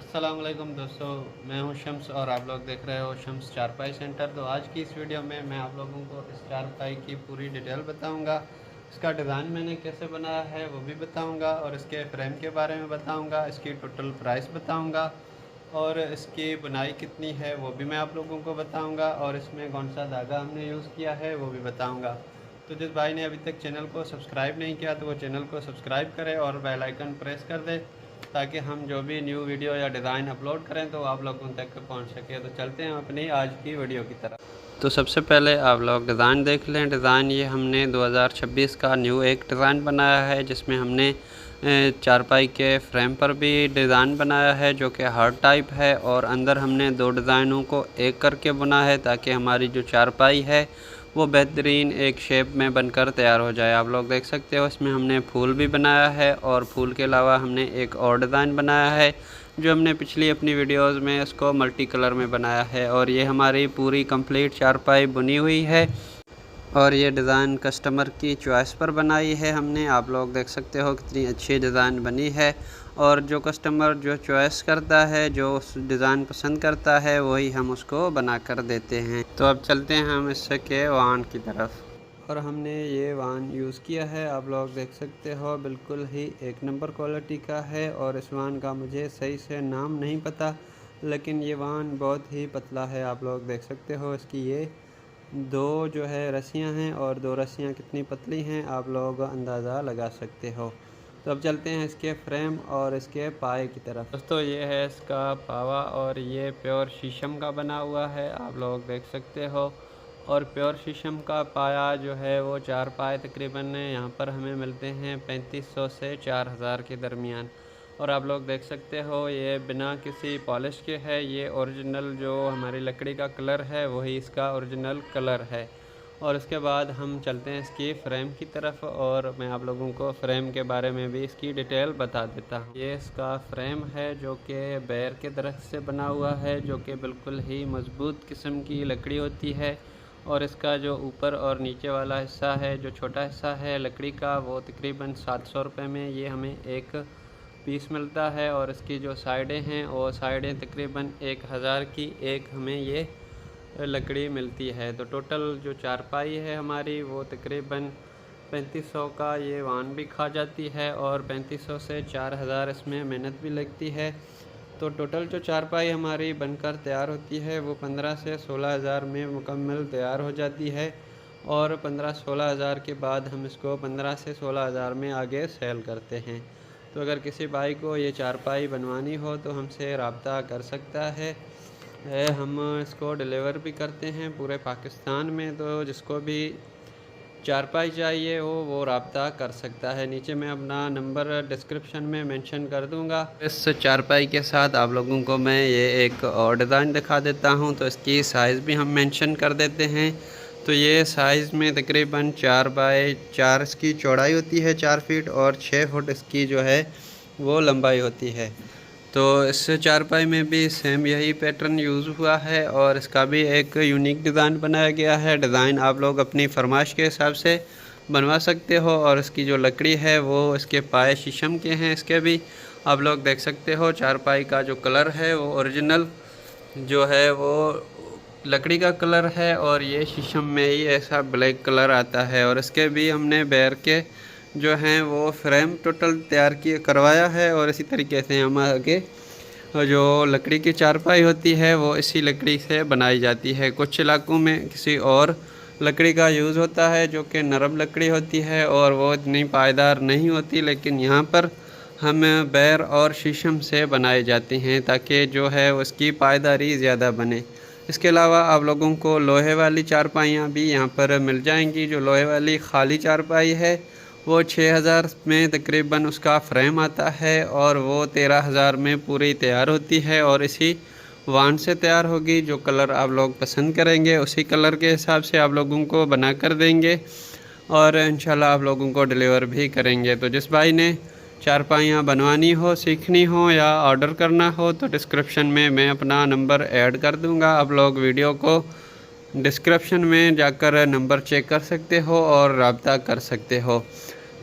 अस्सलाम वालेकुम दोस्तों, मैं हूं शम्स और आप लोग देख रहे हो शम्स चारपाई सेंटर। तो आज की इस वीडियो में मैं आप लोगों को इस चारपाई की पूरी डिटेल बताऊंगा। इसका डिज़ाइन मैंने कैसे बनाया है वो भी बताऊंगा और इसके फ्रेम के बारे में बताऊंगा, इसकी टोटल प्राइस बताऊंगा और इसकी बुनाई कितनी है वो भी मैं आप लोगों को बताऊंगा और इसमें कौन सा धागा हमने यूज़ किया है वो भी बताऊँगा। तो जिस भाई ने अभी तक चैनल को सब्सक्राइब नहीं किया तो वो चैनल को सब्सक्राइब करे और बेल आइकन प्रेस कर दे ताकि हम जो भी न्यू वीडियो या डिज़ाइन अपलोड करें तो आप लोगों तक पहुंच सके। तो चलते हैं अपनी आज की वीडियो की तरफ। तो सबसे पहले आप लोग डिज़ाइन देख लें। डिज़ाइन ये हमने 2026 का न्यू एक डिज़ाइन बनाया है जिसमें हमने चारपाई के फ्रेम पर भी डिज़ाइन बनाया है जो कि हार्ट टाइप है और अंदर हमने दो डिज़ाइनों को एक करके बुना है ताकि हमारी जो चारपाई है वो बेहतरीन एक शेप में बनकर तैयार हो जाए। आप लोग देख सकते हो इसमें हमने फूल भी बनाया है और फूल के अलावा हमने एक और डिज़ाइन बनाया है जो हमने पिछली अपनी वीडियोस में इसको मल्टी कलर में बनाया है। और ये हमारी पूरी कंप्लीट चारपाई बुनी हुई है और ये डिज़ाइन कस्टमर की चॉइस पर बनाई है हमने। आप लोग देख सकते हो कितनी अच्छी डिज़ाइन बनी है और जो कस्टमर जो चॉइस करता है, जो उस डिज़ाइन पसंद करता है, वही हम उसको बना कर देते हैं। तो अब चलते हैं हम इससे के वान की तरफ। और हमने ये वान यूज़ किया है, आप लोग देख सकते हो बिल्कुल ही एक नंबर क्वालिटी का है। और इस वान का मुझे सही से नाम नहीं पता, लेकिन ये वान बहुत ही पतला है। आप लोग देख सकते हो इसकी ये दो जो है रस्सियाँ हैं और दो रस्सियाँ कितनी पतली हैं आप लोग अंदाज़ा लगा सकते हो। तो अब चलते हैं इसके फ्रेम और इसके पाए की तरफ। दोस्तों ये है इसका पावा और ये प्योर शीशम का बना हुआ है, आप लोग देख सकते हो। और प्योर शीशम का पाया जो है वो चार पाए तकरीबन यहाँ पर हमें मिलते हैं 3500 से 4000 के दरमियान। और आप लोग देख सकते हो ये बिना किसी पॉलिश के है। ये ओरिजिनल जो हमारी लकड़ी का कलर है वही इसका ओरिजिनल कलर है। और उसके बाद हम चलते हैं इसकी फ्रेम की तरफ और मैं आप लोगों को फ्रेम के बारे में भी इसकी डिटेल बता देता हूँ। ये इसका फ्रेम है जो कि बेर के दरख्त से बना हुआ है, जो कि बिल्कुल ही मज़बूत किस्म की लकड़ी होती है। और इसका जो ऊपर और नीचे वाला हिस्सा है, जो छोटा हिस्सा है लकड़ी का, वो तकरीबन 700 रुपये में ये हमें एक पीस मिलता है। और इसकी जो साइडें हैं वो साइडें तकरीबन 1000 की एक हमें ये लकड़ी मिलती है। तो टोटल जो चारपाई है हमारी वो तकरीबन 3500 का ये वान भी खा जाती है और 3500 से 4000 इसमें मेहनत भी लगती है। तो टोटल जो चारपाई हमारी बनकर तैयार होती है वो 15 से 16,000 में मुकम्मल तैयार हो जाती है। और 15-16 हज़ार के बाद हम इसको 15 से 16,000 में आगे सेल करते हैं। तो अगर किसी भाई को ये चारपाई बनवानी हो तो हमसे रब्ता कर सकता है। हम इसको डिलीवर भी करते हैं पूरे पाकिस्तान में। तो जिसको भी चारपाई चाहिए हो वो रब्ता कर सकता है। नीचे मैं अपना नंबर डिस्क्रिप्शन में मेंशन कर दूंगा। इस चारपाई के साथ आप लोगों को मैं ये एक और डिज़ाइन दिखा देता हूँ। तो इसकी साइज़ भी हम मेंशन कर देते हैं। तो ये साइज़ में तकरीबन 4 बाई 4 इसकी चौड़ाई होती है, 4 फीट, और 6 फुट इसकी जो है वो लंबाई होती है। तो इस चारपाई में भी सेम यही पैटर्न यूज़ हुआ है और इसका भी एक यूनिक डिज़ाइन बनाया गया है। डिज़ाइन आप लोग अपनी फरमाइश के हिसाब से बनवा सकते हो। और इसकी जो लकड़ी है वो इसके पाए शीशम के हैं। इसके भी आप लोग देख सकते हो चारपाई का जो कलर है वो ओरिजिनल जो है वो लकड़ी का कलर है और ये शीशम में ही ऐसा ब्लैक कलर आता है। और इसके भी हमने बैर के जो हैं वो फ्रेम टोटल तैयार करवाया है। और इसी तरीके से हम आगे जो लकड़ी की चारपाई होती है वो इसी लकड़ी से बनाई जाती है। कुछ इलाकों में किसी और लकड़ी का यूज़ होता है जो कि नरम लकड़ी होती है और वो इतनी पायदार नहीं होती, लेकिन यहाँ पर हम बैर और शीशम से बनाए जाते हैं ताकि जो है उसकी पायदारी ज़्यादा बने। इसके अलावा आप लोगों को लोहे वाली चारपाइयाँ भी यहाँ पर मिल जाएंगी। जो लोहे वाली खाली चारपाई है वो 6000 में तकरीबन उसका फ्रेम आता है और वो 13000 में पूरी तैयार होती है। और इसी वान से तैयार होगी। जो कलर आप लोग पसंद करेंगे उसी कलर के हिसाब से आप लोगों को बना कर देंगे और इंशाल्लाह आप लोगों को डिलीवर भी करेंगे। तो जिस भाई ने चारपाइयाँ बनवानी हो, सीखनी हो या ऑर्डर करना हो तो डिस्क्रिप्शन में मैं अपना नंबर ऐड कर दूँगा। आप लोग वीडियो को डिस्क्रिप्शन में जाकर नंबर चेक कर सकते हो और रब्ता कर सकते हो।